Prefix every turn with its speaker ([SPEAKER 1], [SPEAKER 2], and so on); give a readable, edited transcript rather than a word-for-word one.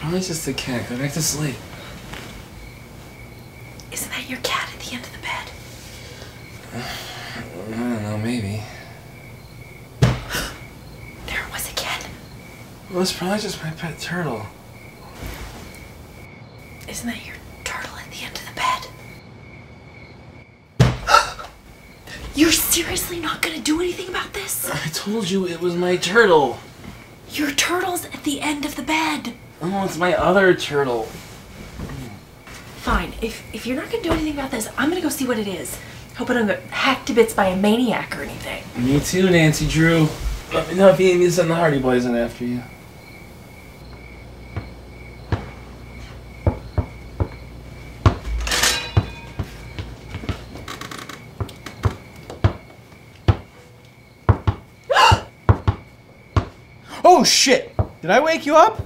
[SPEAKER 1] probably just a cat. Go back to sleep.
[SPEAKER 2] Isn't that your cat at the end of the bed?
[SPEAKER 1] I don't know, maybe.
[SPEAKER 2] There it was again.
[SPEAKER 1] Well, it's probably just my pet turtle.
[SPEAKER 2] Isn't that your turtle at the end of the bed? You're seriously not gonna do anything about this?
[SPEAKER 1] I told you it was my turtle.
[SPEAKER 2] Your turtle's at the end of the bed.
[SPEAKER 1] Oh, it's my other turtle.
[SPEAKER 2] Fine, if you're not gonna do anything about this, I'm gonna go see what it is. Hope I don't get hacked to bits by a maniac or anything.
[SPEAKER 1] Me too, Nancy Drew. Let me know if you need to send the Hardy Boys in after you.
[SPEAKER 3] Oh shit! Did I wake you up?